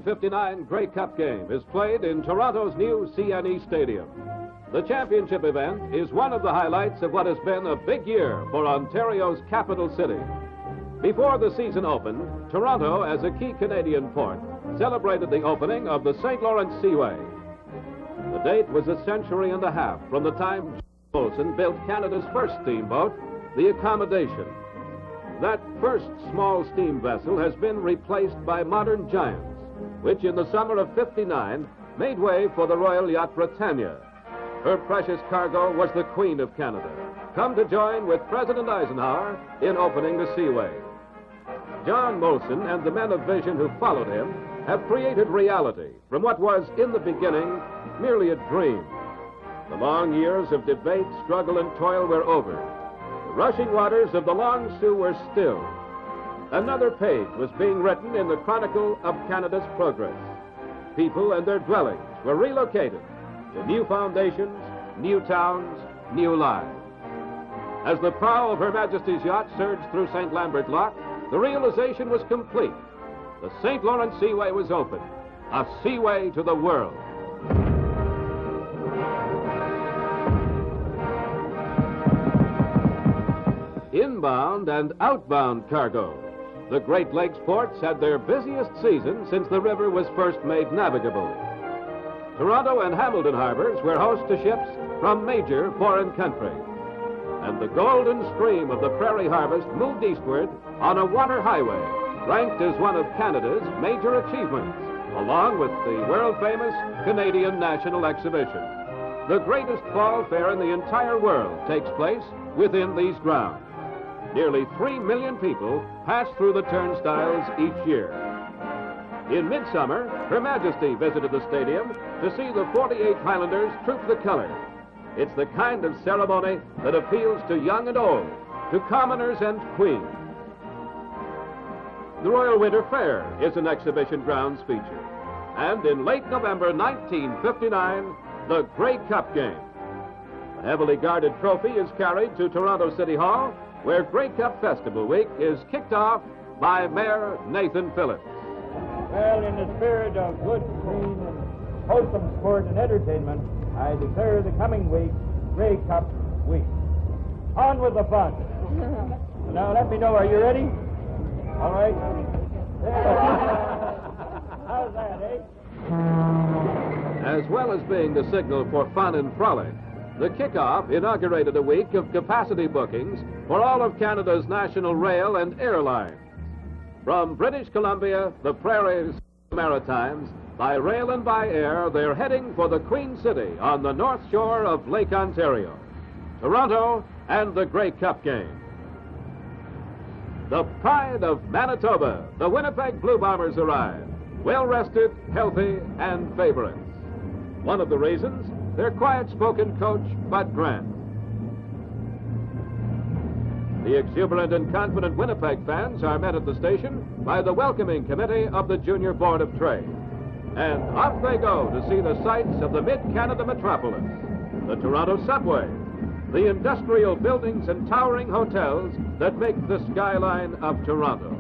1959 Grey Cup game is played in Toronto's new CNE Stadium. The championship event is one of the highlights of what has been a big year for Ontario's capital city. Before the season opened, Toronto, as a key Canadian port, celebrated the opening of the St. Lawrence Seaway. The date was a century and a half from the time Molson built Canada's first steamboat, the Accommodation. That first small steam vessel has been replaced by modern giants, which in the summer of '59 made way for the Royal Yacht Britannia. Her precious cargo was the Queen of Canada, come to join with President Eisenhower in opening the Seaway. John Molson and the men of vision who followed him have created reality from what was, in the beginning, merely a dream. The long years of debate, struggle, and toil were over. The rushing waters of the Long Sault were still. Another page was being written in the chronicle of Canada's progress. People and their dwellings were relocated to new foundations, new towns, new lives. As the prow of Her Majesty's yacht surged through St. Lambert Lock, the realization was complete. The St. Lawrence Seaway was open, a seaway to the world. Inbound and outbound cargo. The Great Lakes ports had their busiest season since the river was first made navigable. Toronto and Hamilton harbors were host to ships from major foreign countries. And the golden stream of the prairie harvest moved eastward on a water highway, ranked as one of Canada's major achievements, along with the world-famous Canadian National Exhibition. The greatest fall fair in the entire world takes place within these grounds. Nearly 3 million people pass through the turnstiles each year. In midsummer, Her Majesty visited the stadium to see the 48 Highlanders troop the color. It's the kind of ceremony that appeals to young and old, to commoners and queens. The Royal Winter Fair is an exhibition grounds feature. And in late November 1959, the Grey Cup game. A heavily guarded trophy is carried to Toronto City Hall, where Grey Cup Festival Week is kicked off by Mayor Nathan Phillips. Well, in the spirit of good, clean, and wholesome sport and entertainment, I declare the coming week Grey Cup Week. On with the fun. Now, let me know, are you ready? All right. How's that, eh? As well as being the signal for fun and frolic, the kickoff inaugurated a week of capacity bookings for all of Canada's national rail and air lines. From British Columbia, the Prairies, Maritimes, by rail and by air, they're heading for the Queen City on the north shore of Lake Ontario, Toronto, and the Grey Cup game. The pride of Manitoba, the Winnipeg Blue Bombers arrive, well-rested, healthy, and favorites. One of the reasons, their quiet-spoken coach, Bud Grant. The exuberant and confident Winnipeg fans are met at the station by the welcoming committee of the Junior Board of Trade. And off they go to see the sights of the mid-Canada metropolis, the Toronto subway, the industrial buildings and towering hotels that make the skyline of Toronto.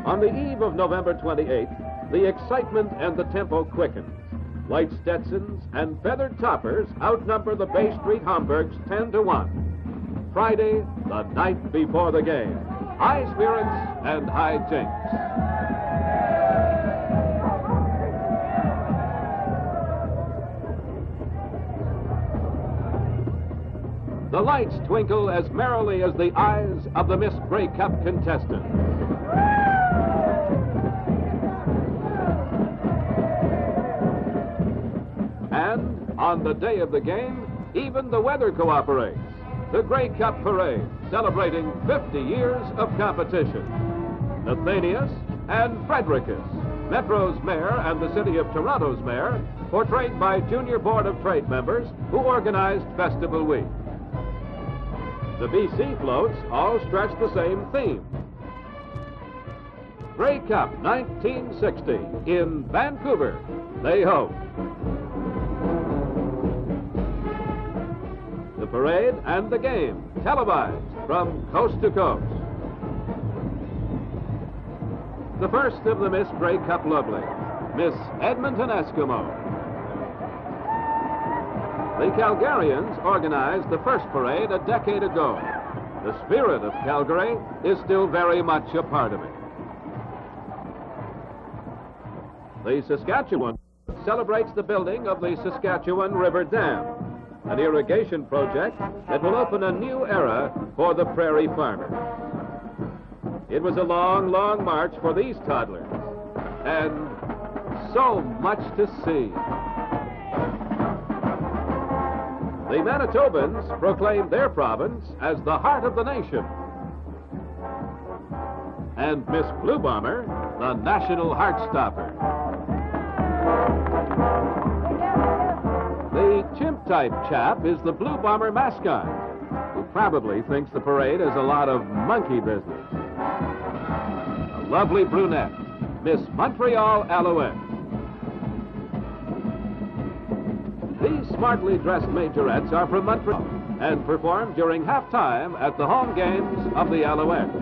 On the eve of November 28th, the excitement and the tempo quickens. White Stetsons and feathered toppers outnumber the Bay Street Homburgs 10-1. Friday, the night before the game. High spirits and high jinks. The lights twinkle as merrily as the eyes of the Miss Grey Cup contestants. And on the day of the game, even the weather cooperates. The Grey Cup Parade, celebrating 50 years of competition. Nathanius and Frederickus, Metro's mayor and the City of Toronto's mayor, portrayed by Junior Board of Trade members who organized Festival Week. The BC floats all stretch the same theme. Grey Cup 1960 in Vancouver, they hope. The parade and the game, televised from coast to coast. the first of the Miss Grey Cup lovely, Miss Edmonton Eskimo. The Calgarians organized the first parade a decade ago. The spirit of Calgary is still very much a part of it. The Saskatchewan celebrates the building of the Saskatchewan River Dam, an irrigation project that will open a new era for the prairie farmer. It was a long, long march for these toddlers, and so much to see. The Manitobans proclaimed their province as the heart of the nation, and Miss Blue Bomber, the national heartstopper. The chimp-type chap is the Blue Bomber mascot, who probably thinks the parade is a lot of monkey business. A lovely brunette, Miss Montreal Alouette. These smartly dressed majorettes are from Montreal and perform during halftime at the home games of the Alouettes.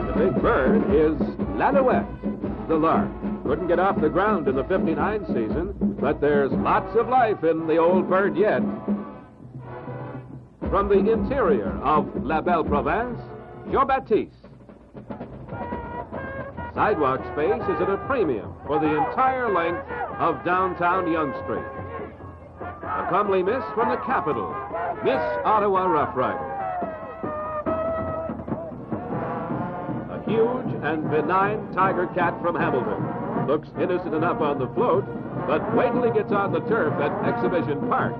The big bird is l'Alouette, the lark. Couldn't get off the ground in the 59 season, but there's lots of life in the old bird yet. From the interior of La Belle Province, Jean-Baptiste. Sidewalk space is at a premium for the entire length of downtown Yonge Street. A comely miss from the capital, Miss Ottawa Rough Rider. A huge and benign tiger cat from Hamilton. Looks innocent enough on the float, but wait till he gets on the turf at Exhibition Park.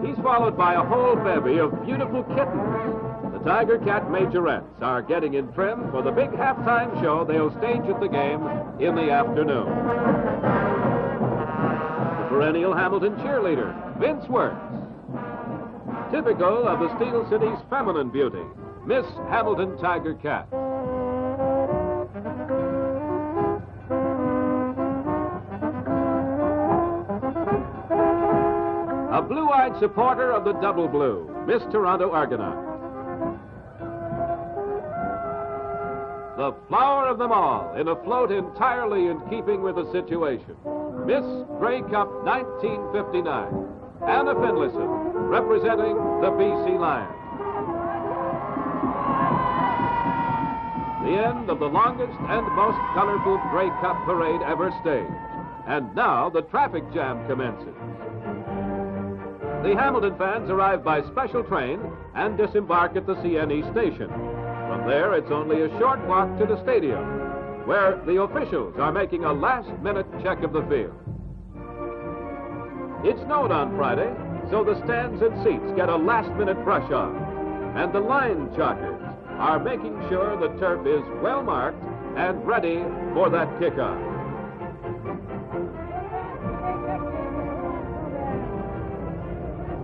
He's followed by a whole bevy of beautiful kittens. The Tiger Cat majorettes are getting in trim for the big halftime show they'll stage at the game in the afternoon. The perennial Hamilton cheerleader, Vince Wirtz. Typical of the Steel City's feminine beauty, Miss Hamilton Tiger Cat. A blue-eyed supporter of the Double Blue, Miss Toronto Argonaut. The flower of them all, in a float entirely in keeping with the situation, Miss Grey Cup 1959, Anna Finlayson, representing the BC Lions. The end of the longest and most colorful Grey Cup parade ever staged. And now the traffic jam commences. The Hamilton fans arrive by special train and disembark at the CNE station. From there, it's only a short walk to the stadium, where the officials are making a last-minute check of the field. It snowed on Friday, so the stands and seats get a last-minute brush off, and the line chalkers are making sure the turf is well marked and ready for that kickoff.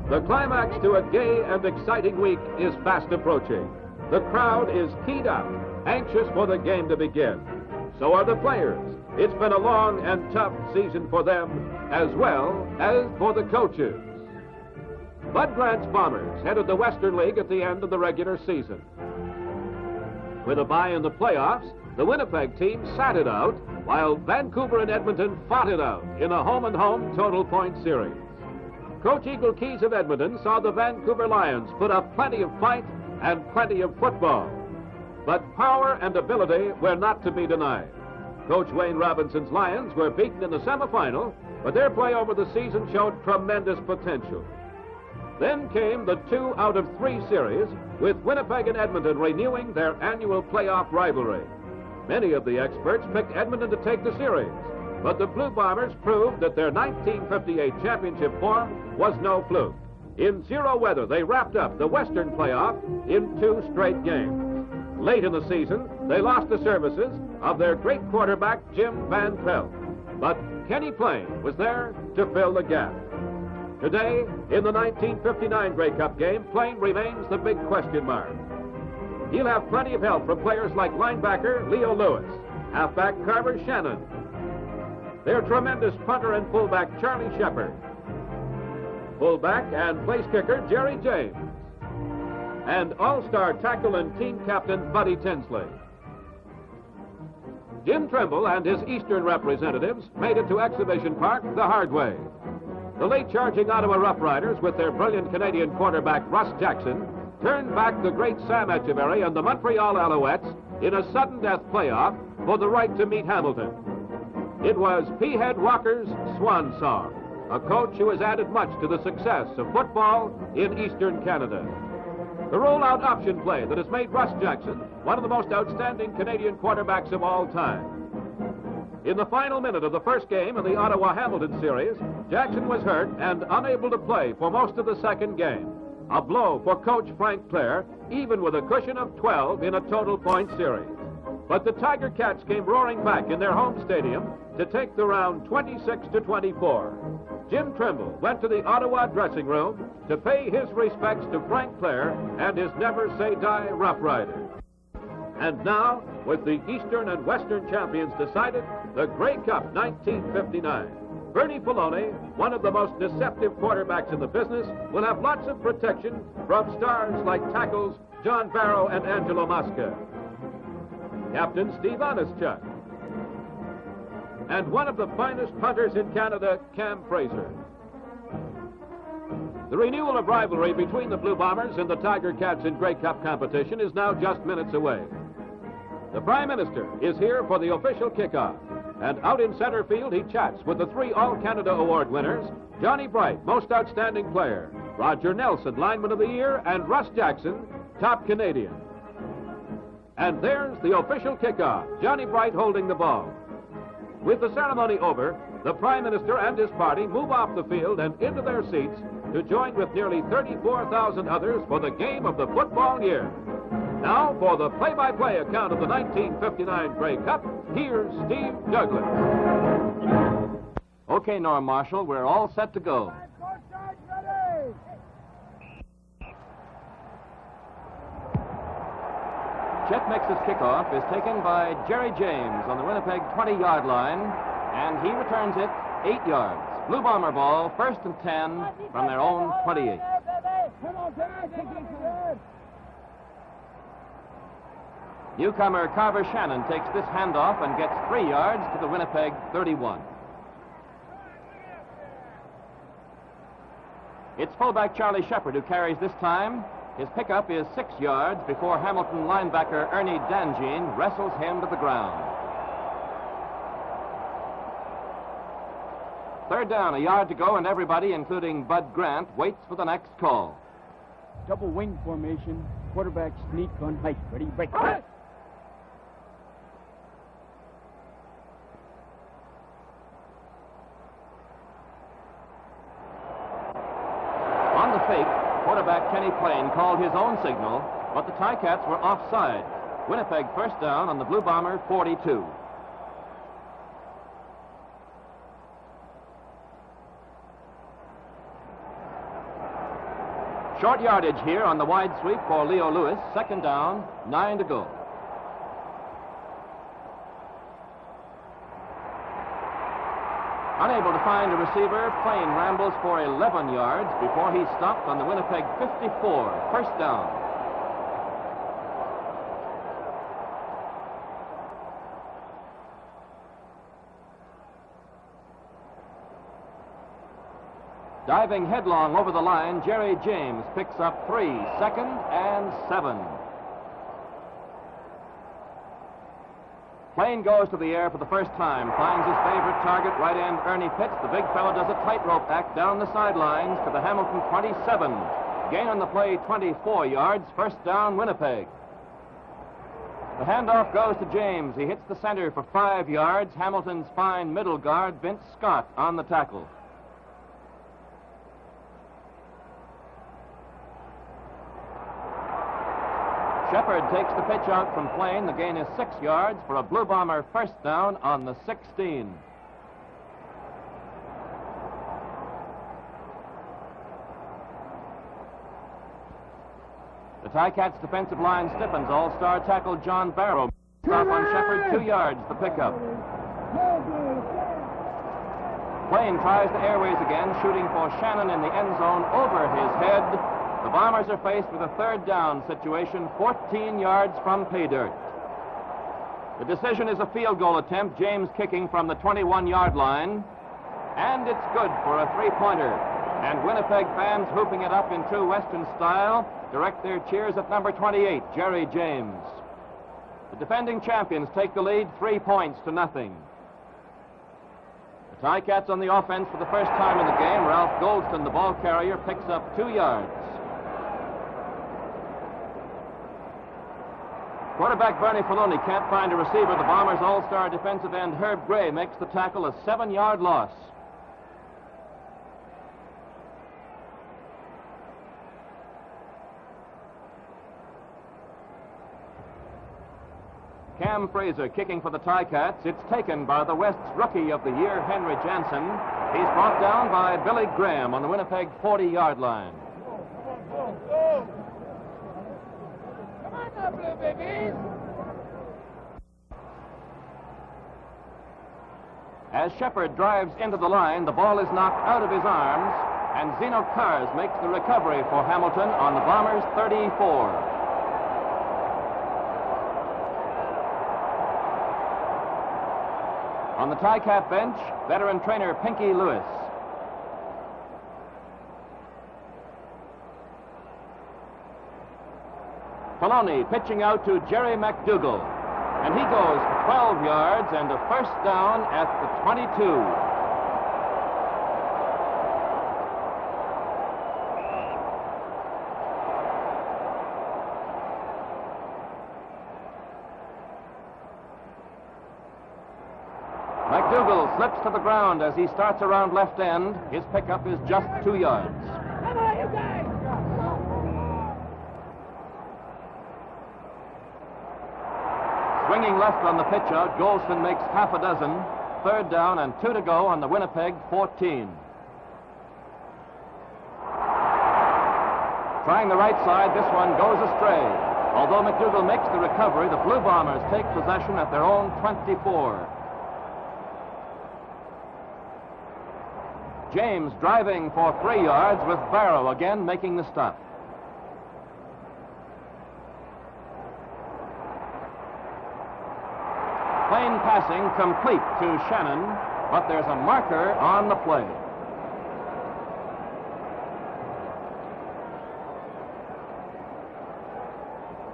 The climax to a gay and exciting week is fast approaching. The crowd is keyed up, anxious for the game to begin. So are the players. It's been a long and tough season for them, as well as for the coaches. Bud Grant's Bombers headed the Western League at the end of the regular season. With a bye in the playoffs, the Winnipeg team sat it out, while Vancouver and Edmonton fought it out in a home-and-home total point series. Coach Eagle Keys of Edmonton saw the Vancouver Lions put up plenty of fight and plenty of football. But power and ability were not to be denied. Coach Wayne Robinson's Lions were beaten in the semifinal, but their play over the season showed tremendous potential. Then came the 2 out of 3 series, with Winnipeg and Edmonton renewing their annual playoff rivalry. Many of the experts picked Edmonton to take the series, but the Blue Bombers proved that their 1958 championship form was no fluke. In zero weather, they wrapped up the Western playoff in 2 straight games. Late in the season, they lost the services of their great quarterback, Jim Van Pelt. But Kenny Payne was there to fill the gap. Today, in the 1959 Grey Cup game, Payne remains the big question mark. He'll have plenty of help from players like linebacker Leo Lewis, halfback Carver Shannon, their tremendous punter and fullback Charlie Shepard, fullback and place kicker Jerry James, and all-star tackle and team captain Buddy Tinsley. Jim Trimble and his Eastern representatives made it to Exhibition Park the hard way. The late-charging Ottawa Rough Riders, with their brilliant Canadian quarterback Russ Jackson, turned back the great Sam Echeverry and the Montreal Alouettes in a sudden death playoff for the right to meet Hamilton. It was P-Head Walker's swan song, a coach who has added much to the success of football in Eastern Canada. The rollout option play that has made Russ Jackson one of the most outstanding Canadian quarterbacks of all time. In the final minute of the first game in the Ottawa-Hamilton series, Jackson was hurt and unable to play for most of the second game. A blow for Coach Frank Clare, even with a cushion of 12 in a total point series. But the Tiger Cats came roaring back in their home stadium to take the round 26-24. Jim Trimble went to the Ottawa dressing room to pay his respects to Frank Clare and his never-say-die Rough Riders. And now, with the Eastern and Western champions decided, the Grey Cup 1959. Bernie Filoni, one of the most deceptive quarterbacks in the business, will have lots of protection from stars like tackles John Barrow and Angelo Mosca. Captain Steve Onischuk. And one of the finest punters in Canada, Cam Fraser. The renewal of rivalry between the Blue Bombers and the Tiger Cats in Grey Cup competition is now just minutes away. The Prime Minister is here for the official kickoff, and out in center field he chats with the 3 All-Canada Award winners, Johnny Bright, Most Outstanding Player, Roger Nelson, Lineman of the Year, and Russ Jackson, Top Canadian. And there's the official kickoff, Johnny Bright holding the ball. With the ceremony over, the Prime Minister and his party move off the field and into their seats to join with nearly 34,000 others for the game of the football year. Now, for the play-by-play account of the 1959 Grey Cup, here's Steve Douglas. Okay, Norm Marshall, we're all set to go. Chet Mix's kickoff is taken by Jerry James on the Winnipeg 20-yard line, and he returns it 8 yards. Blue Bomber ball, 1st and 10 from their own 28. Newcomer Carver Shannon takes this handoff and gets 3 yards to the Winnipeg 31. It's fullback Charlie Shepard who carries this time. His pickup is 6 yards before Hamilton linebacker Ernie Dangine wrestles him to the ground. 3rd down, a yard to go, and everybody, including Bud Grant, waits for the next call. Double wing formation, quarterback sneak on height. Ready, break. Right. On the fake, quarterback Kenny Plain called his own signal, but the Ticats were offside. Winnipeg 1st down on the Blue Bomber 42. Short yardage here on the wide sweep for Leo Lewis. 2nd down, 9 to go. Unable to find a receiver, Plain rambles for 11 yards before he's stopped on the Winnipeg 54. 1st down. Diving headlong over the line, Jerry James picks up 3, 2nd and 7. Plain goes to the air for the first time, finds his favorite target, right end Ernie Pitts. The big fellow does a tightrope act down the sidelines to the Hamilton 27. Gain on the play 24 yards, 1st down Winnipeg. The handoff goes to James. He hits the center for 5 yards. Hamilton's fine middle guard, Vince Scott, on the tackle. Shepard takes the pitch out from Plain. The gain is 6 yards for a Blue Bomber 1st down on the 16. The Ticats defensive line stiffens. All-star tackle John Barrow. Stop on Shepard, 2 yards, the pickup. Plain tries the airways again, shooting for Shannon in the end zone over his head. The Bombers are faced with a third down situation 14 yards from pay dirt. The decision is a field goal attempt, James kicking from the 21-yard line. And it's good for a three-pointer. And Winnipeg fans whooping it up in true Western style direct their cheers at number 28, Jerry James. The defending champions take the lead 3 points to nothing. The Ticats on the offense for the first time in the game. Ralph Goldston, the ball carrier, picks up 2 yards. Quarterback Bernie Filoni can't find a receiver. The Bombers' all-star defensive end Herb Gray makes the tackle, a 7-yard loss. Cam Fraser kicking for the Ticats. It's taken by the West's Rookie of the Year, Henry Jansen. He's brought down by Billy Graham on the Winnipeg 40-yard line. Come on now, Blue Babies. As Shepard drives into the line, the ball is knocked out of his arms, and Zeno Kars makes the recovery for Hamilton on the Bombers' 34. On the Ticat bench, veteran trainer Pinky Lewis. Filoni pitching out to Jerry McDougall. And he goes for 12 yards and a first down at the 22. McDougall slips to the ground as he starts around left end. His pickup is just 2 yards. Come on, you guys. Swinging left on the pitch out, Goldston makes half a dozen. Third down and 2 to go on the Winnipeg 14. Trying the right side, this one goes astray. Although McDougall makes the recovery, the Blue Bombers take possession at their own 24. James driving for 3 yards with Barrow again making the stop. Plain passing complete to Shannon, but there's a marker on the play.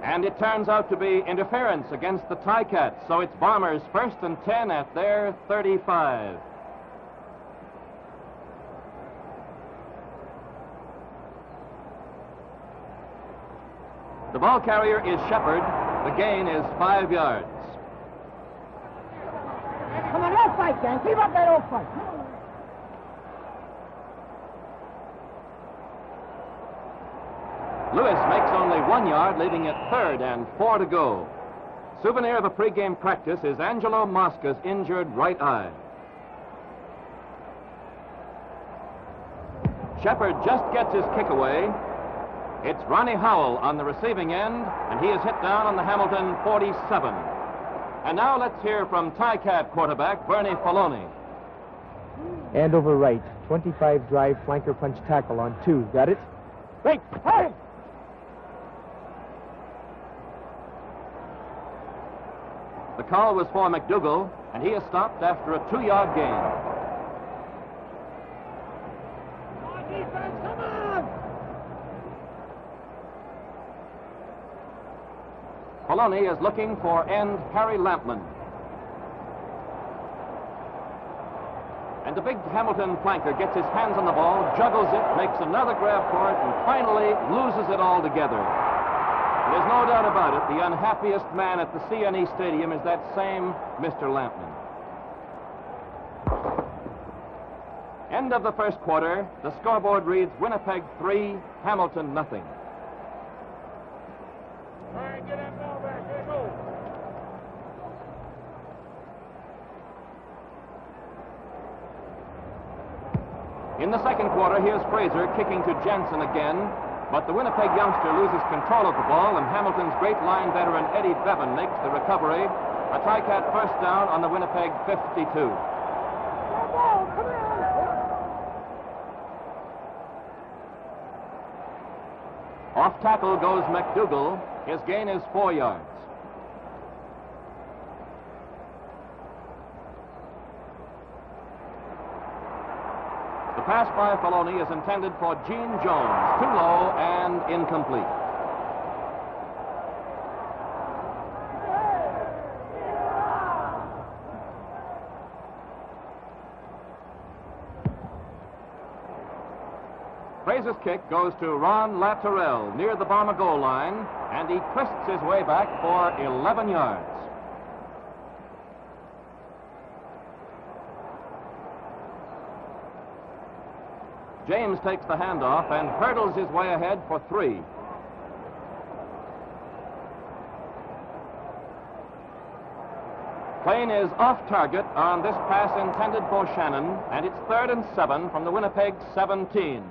And it turns out to be interference against the Ticats, so it's Bombers 1st and 10 at their 35. The ball carrier is Shepard. The gain is 5 yards. Come on, old fight, gang. Keep up that old fight. Lewis makes only 1 yard, leaving it 3rd and 4 to go. Souvenir of a pregame practice is Angelo Mosca's injured right eye. Shepard just gets his kick away. It's Ronnie Howell on the receiving end, and he is hit down on the Hamilton 47. And now let's hear from Ticat quarterback Bernie Filoni. And over right, 25 drive flanker punch tackle on 2. Got it? Right. Hey! The call was for McDougall, and he is stopped after a 2-yard gain. Come on, defense, come on! Filoni is looking for end Harry Lampman. And the big Hamilton flanker gets his hands on the ball, juggles it, makes another grab for it, and finally loses it altogether. There's no doubt about it, the unhappiest man at the CNE Stadium is that same Mr. Lampman. End of the first quarter, the scoreboard reads Winnipeg 3, Hamilton nothing. All right, get that ball back. Here, go. In the second quarter, here's Fraser kicking to Jensen again, but the Winnipeg youngster loses control of the ball, and Hamilton's great line veteran Eddie Bevan makes the recovery. A Ticat first down on the Winnipeg 52. Ball, come on. Off tackle goes McDougall. His gain is 4 yards. The pass by Filoni is intended for Gene Jones. Too low and incomplete. Fraser's kick goes to Ron Latorelle near the Bomber goal line, and he twists his way back for 11 yards. James takes the handoff and hurdles his way ahead for 3. Plain is off target on this pass intended for Shannon, and it's 3rd and 7 from the Winnipeg 17.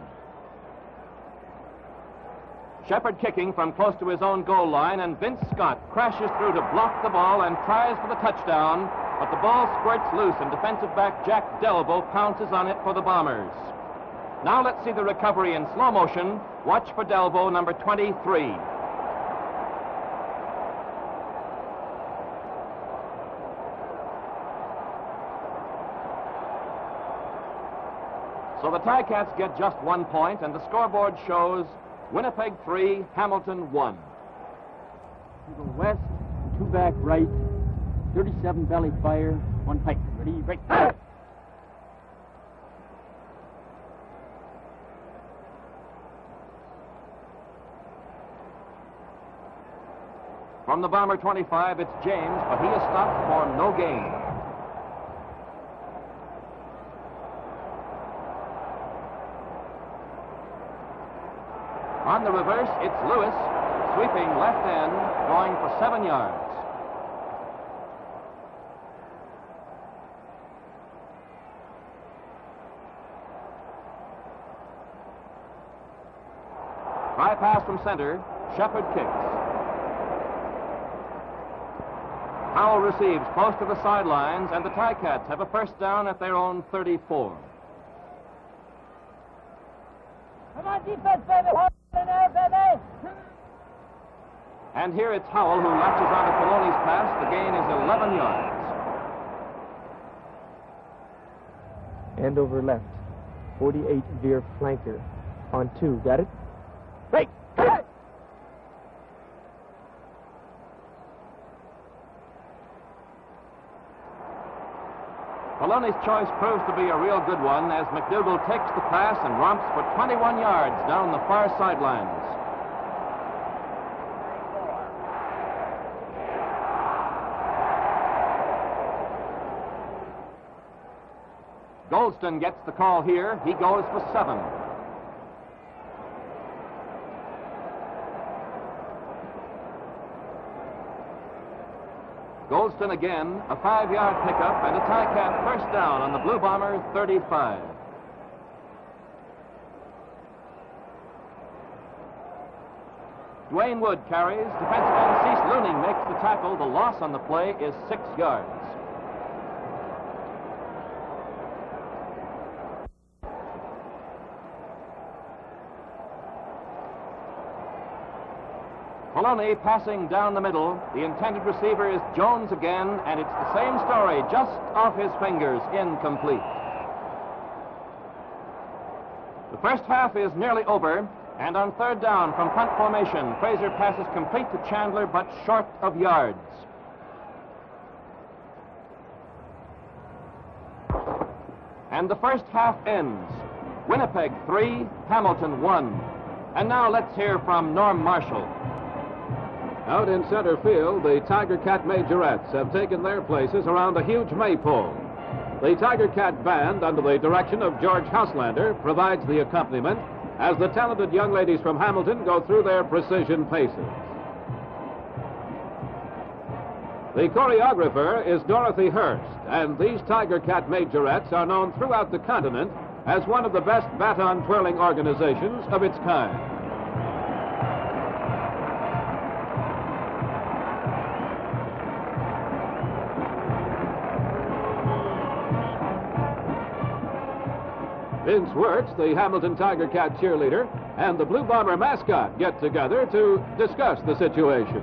Shepard kicking from close to his own goal line, and Vince Scott crashes through to block the ball and tries for the touchdown, but the ball squirts loose and defensive back Jack Delbo pounces on it for the Bombers. Now let's see the recovery in slow motion. Watch for Delbo, number 23. So the Ticats get just 1 point, and the scoreboard shows Winnipeg 3, Hamilton 1. To the west, 2 back right, 37 belly fire, 1 pike. Ready, right. From the Bomber 25, it's James, but he is stopped for no gain. On the reverse, it's Lewis, sweeping left end, going for 7 yards. High pass from center, Shepard kicks. Howell receives close to the sidelines, and the Ticats have a first down at their own 34. Come on, defense, baby. Hold in there, baby. And here it's Howell who latches on to Filoni's pass. The gain is 11 yards. And over left. 48 veer flanker. On 2. Got it? Right. Filoni's choice proves to be a real good one as McDougall takes the pass and romps for 21 yards down the far sidelines. Goldston gets the call here. He goes for 7. Goldston again, a 5-yard pickup, and a Ticat first down on the Blue Bomber 35. Dwayne Wood carries. Defensive end Cease Looning makes the tackle. The loss on the play is 6 yards. Filoni passing down the middle. The intended receiver is Jones again, and it's the same story, just off his fingers, incomplete. The first half is nearly over, and on 3rd down from punt formation, Fraser passes complete to Chandler, but short of yards. And the first half ends. Winnipeg 3, Hamilton 1. And now let's hear from Norm Marshall. Out in center field, the Tiger Cat Majorettes have taken their places around a huge maypole. The Tiger Cat Band, under the direction of George Hauslander, provides the accompaniment as the talented young ladies from Hamilton go through their precision paces. The choreographer is Dorothy Hurst, and these Tiger Cat Majorettes are known throughout the continent as one of the best baton twirling organizations of its kind. Vince Wirtz, the Hamilton Tiger Cat cheerleader, and the Blue Bomber mascot get together to discuss the situation.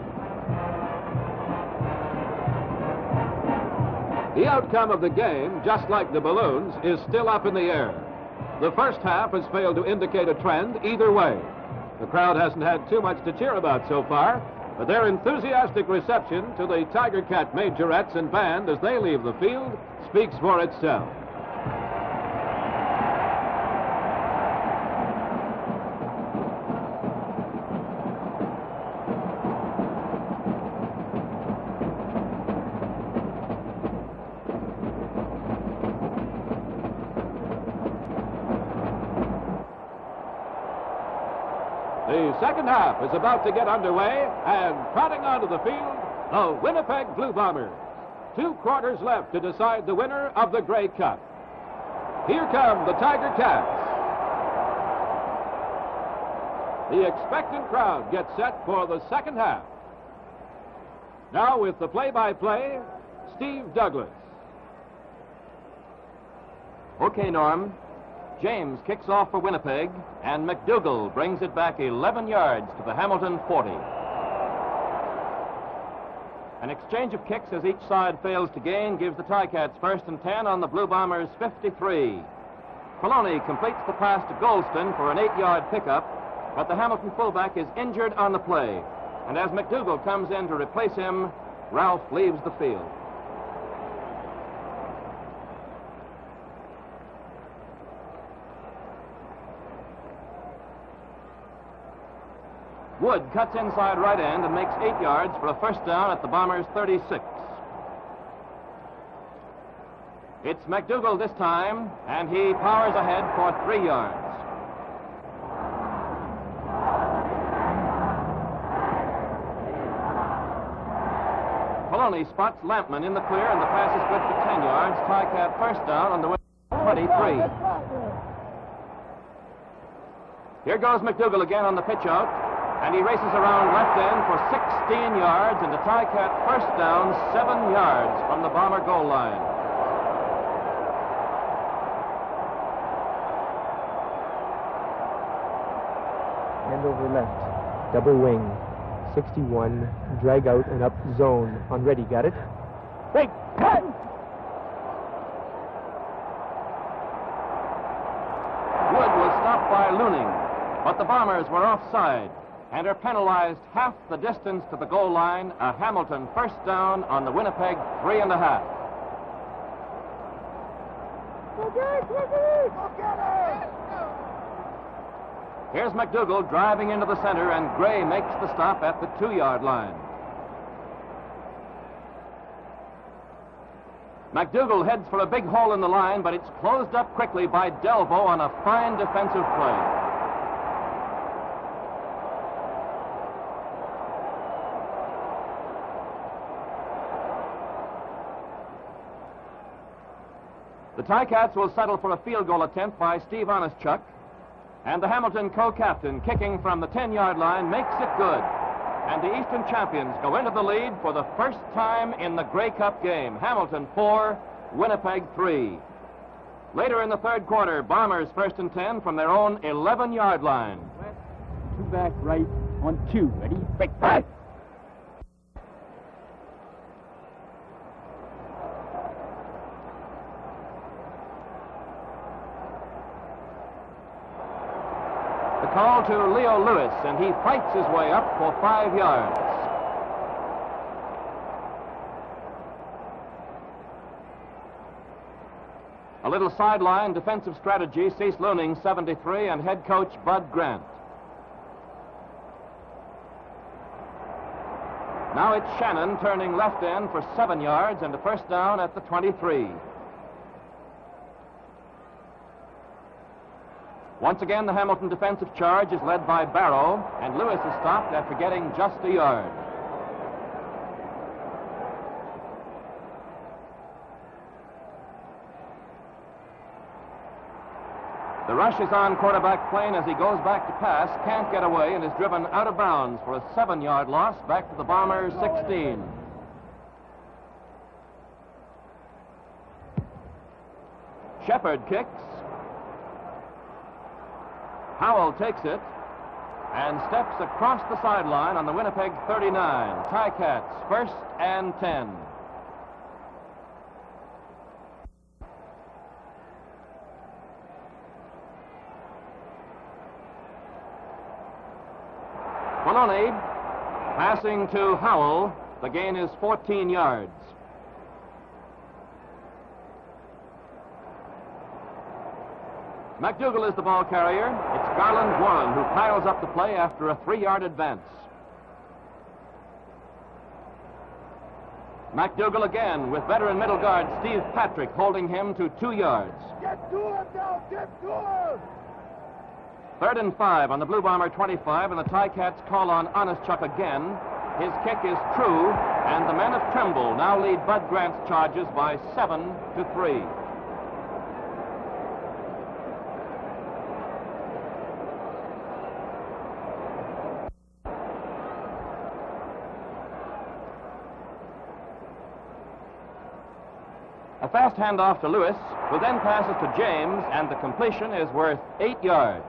The outcome of the game, just like the balloons, is still up in the air. The first half has failed to indicate a trend either way. The crowd hasn't had too much to cheer about so far, but their enthusiastic reception to the Tiger Cat majorettes and band as they leave the field speaks for itself. The second half is about to get underway, and trotting onto the field, the Winnipeg Blue Bombers. 2 quarters left to decide the winner of the Grey Cup. Here come the Tiger Cats. The expectant crowd gets set for the second half. Now with the play-by-play, Steve Douglas. Okay, Norm. James kicks off for Winnipeg, and McDougall brings it back 11 yards to the Hamilton 40. An exchange of kicks as each side fails to gain gives the Ticats 1st and 10 on the Blue Bombers' 53. Poloni completes the pass to Golston for an 8-yard pickup, but the Hamilton fullback is injured on the play, and as McDougall comes in to replace him, Ralph leaves the field. Wood cuts inside right end and makes 8 yards for a first down at the Bombers' 36. It's McDougall this time, and he powers ahead for 3 yards. Poloni spots Lampman in the clear, and the pass is good for 10 yards. Ticat first down on the 23. Here goes McDougall again on the pitch out. And he races around left end for 16 yards, and the Ticat first down 7 yards from the Bomber goal line. Hand over left, double wing, 61, drag out and up zone. On ready, got it? Break, cut! Wood was stopped by Looning, but the Bombers were offside and are penalized half the distance to the goal line, a Hamilton first down on the Winnipeg 3.5. Here's McDougall driving into the center, and Gray makes the stop at the 2-yard line. McDougall heads for a big hole in the line, but it's closed up quickly by Delvaux on a fine defensive play. The Ticats will settle for a field goal attempt by Steve Onischuk, and the Hamilton co-captain, kicking from the 10-yard line, makes it good. And the Eastern champions go into the lead for the first time in the Grey Cup game. Hamilton 4, Winnipeg 3. Later in the third quarter, Bombers 1st and 10 from their own 11-yard line. West, 2 back right on 2. Ready? Break, right! Call to Leo Lewis, and he fights his way up for 5 yards. A little sideline defensive strategy, Cease Looning, 73, and head coach Bud Grant. Now it's Shannon turning left end for 7 yards and a first down at the 23. Once again, the Hamilton defensive charge is led by Barrow, and Lewis is stopped after getting just a yard. The rush is on quarterback Plain as he goes back to pass, can't get away, and is driven out of bounds for a 7-yard loss back to the Bombers' 16. Shepard kicks. Howell takes it, and steps across the sideline on the Winnipeg 39. Ticats, 1st and 10. Maloney passing to Howell. The gain is 14 yards. McDougall is the ball carrier. It's Garland Warren who piles up the play after a 3-yard advance. McDougall again with veteran middle guard Steve Patrick holding him to 2 yards. Get to him now! Get to him! 3rd and 5 on the Blue Bomber 25, and the Ticats call on Honest Chuck again. His kick is true, and the men of Trimble now lead Bud Grant's charges by 7-3. A fast handoff to Lewis, who then passes to James, and the completion is worth 8 yards.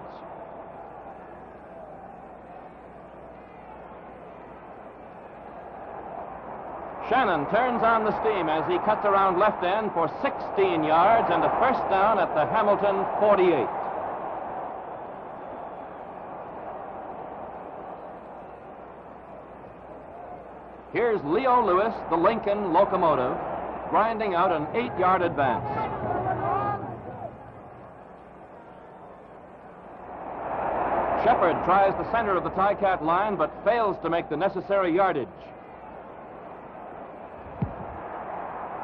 Shannon turns on the steam as he cuts around left end for 16 yards and a first down at the Hamilton 48. Here's Leo Lewis, the Lincoln locomotive, grinding out an 8-yard advance. Shepard tries the center of the Ticat line but fails to make the necessary yardage.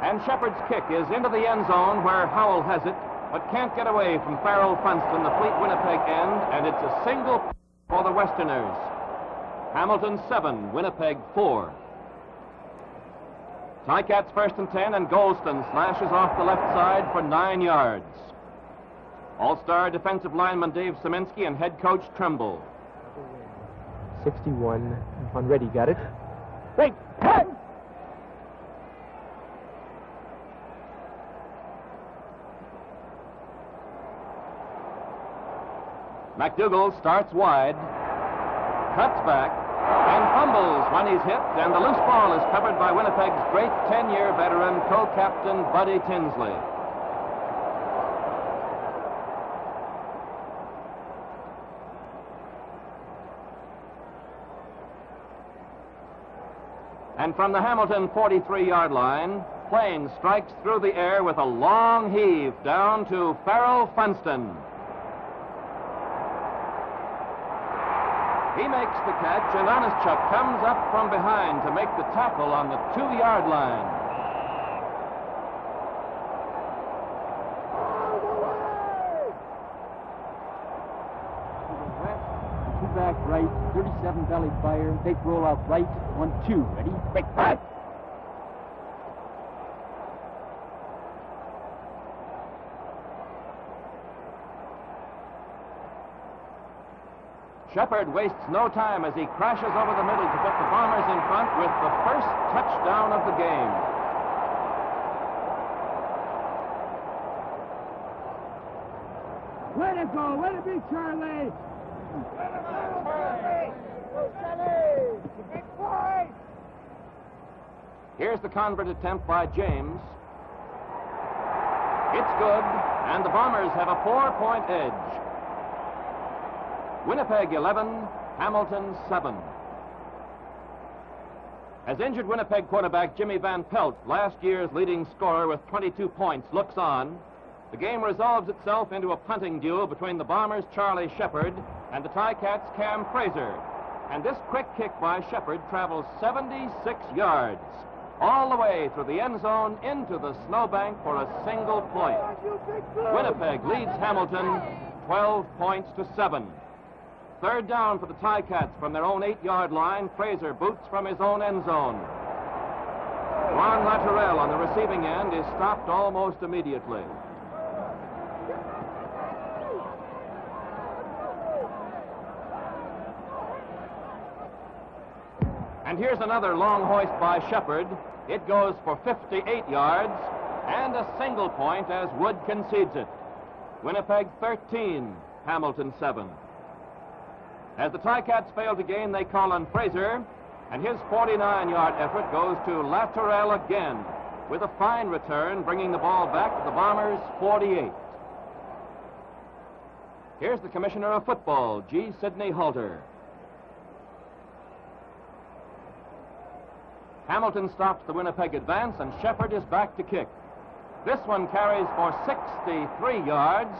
And Shepard's kick is into the end zone where Howell has it, but can't get away from Farrell Funston, the Fleet Winnipeg end, and it's a single for the Westerners. Hamilton 7, Winnipeg 4. Ticats 1st and 10, and Golston slashes off the left side for 9 yards. All-star defensive lineman Dave Szyminski and head coach Trimble. 61 on ready, got it? Break! Head! McDougall starts wide, cuts back, and fumbles when he's hit, and the loose ball is covered by Winnipeg's great 10-year veteran co-captain Buddy Tinsley. And from the Hamilton 43-yard line, Plain strikes through the air with a long heave down to Farrell Funston. He makes the catch, and Honest Chuck comes up from behind to make the tackle on the 2-yard line. West, 2 back right, 37 belly fire, take roll out right, 1-2, ready, break, right. Shepard wastes no time as he crashes over the middle to put the Bombers in front with the first touchdown of the game. Way to go! Way to be, Charlie! Way to go, Charlie! Charlie! Big boy! Here's the convert attempt by James. It's good, and the Bombers have a 4-point edge. Winnipeg 11, Hamilton 7. As injured Winnipeg quarterback Jimmy Van Pelt, last year's leading scorer with 22 points, looks on, the game resolves itself into a punting duel between the Bombers' Charlie Shepard and the Ticats' Cam Fraser. And this quick kick by Shepard travels 76 yards, all the way through the end zone into the snowbank for a single point. Winnipeg leads Hamilton 12 points to 7. 3rd down for the Ticats from their own 8-yard line. Fraser boots from his own end zone. Ron Laterelle on the receiving end is stopped almost immediately. And here's another long hoist by Shepard. It goes for 58 yards and a single point as Wood concedes it. Winnipeg 13, Hamilton 7. As the Ticats fail to gain, they call on Fraser, and his 49-yard effort goes to Lateral again, with a fine return, bringing the ball back to the Bombers' 48. Here's the Commissioner of Football, G. Sidney Halter. Hamilton stops the Winnipeg advance, and Shepard is back to kick. This one carries for 63 yards.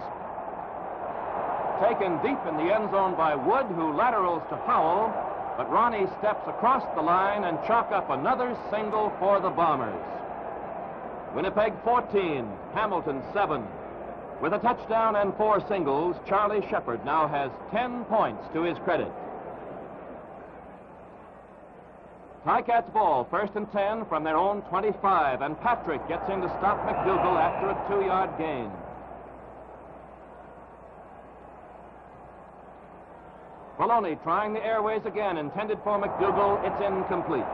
Taken deep in the end zone by Wood, who laterals to Howell, but Ronnie steps across the line and chalk up another single for the Bombers. Winnipeg 14, Hamilton 7. With a touchdown and 4 singles, Charlie Shepard now has 10 points to his credit. Ticats ball, 1st and 10 from their own 25, and Patrick gets in to stop McDougal after a 2-yard gain. Maloney trying the airways again, intended for McDougal. It's incomplete.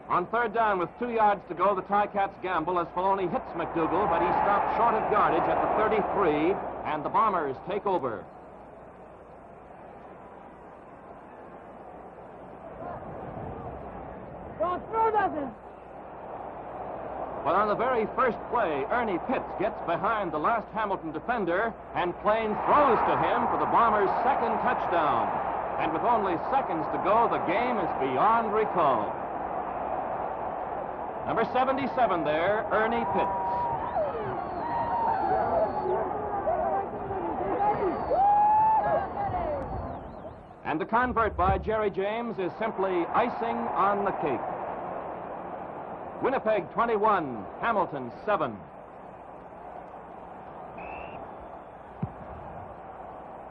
On 3rd down with 2 yards to go, the Ticats gamble as Maloney hits McDougal, but he stopped short of yardage at the 33, and the Bombers take over. Don't throw nothing. But on the very first play, Ernie Pitts gets behind the last Hamilton defender, and Plain throws to him for the Bombers' 2nd touchdown. And with only seconds to go, the game is beyond recall. Number 77 there, Ernie Pitts. And the convert by Jerry James is simply icing on the cake. Winnipeg 21, Hamilton 7.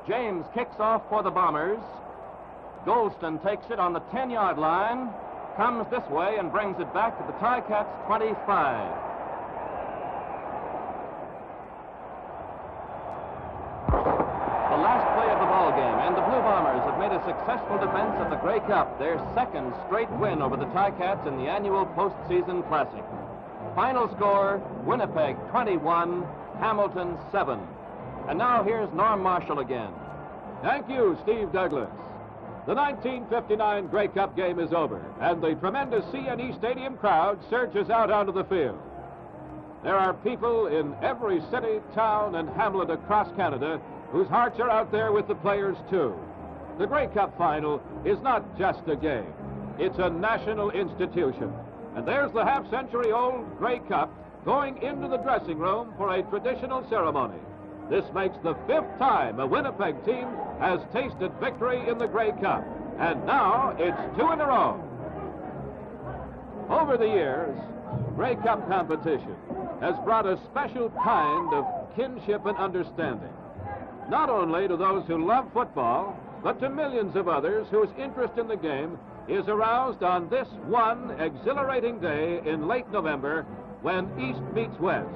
James kicks off for the Bombers. Golston takes it on the 10-yard line, comes this way and brings it back to the Ticats' 25. The last play of the ball game, and the Blue Bombers have made a successful defense of the Grey Cup, their 2nd straight win over the Ticats in the annual postseason classic. Final score, Winnipeg 21, Hamilton 7. And now here's Norm Marshall again. Thank you, Steve Douglas. The 1959 Grey Cup game is over, and the tremendous CNE Stadium crowd surges out onto the field. There are people in every city, town, and hamlet across Canada whose hearts are out there with the players, too. The Grey Cup final is not just a game. It's a national institution. And there's the half-century-old Grey Cup going into the dressing room for a traditional ceremony. This makes the 5th time a Winnipeg team has tasted victory in the Grey Cup. And now it's 2 in a row. Over the years, Grey Cup competition has brought a special kind of kinship and understanding. Not only to those who love football, but to millions of others whose interest in the game is aroused on this one exhilarating day in late November when East meets West.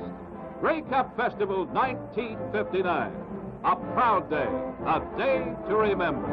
Grey Cup Festival 1959. A proud day, a day to remember.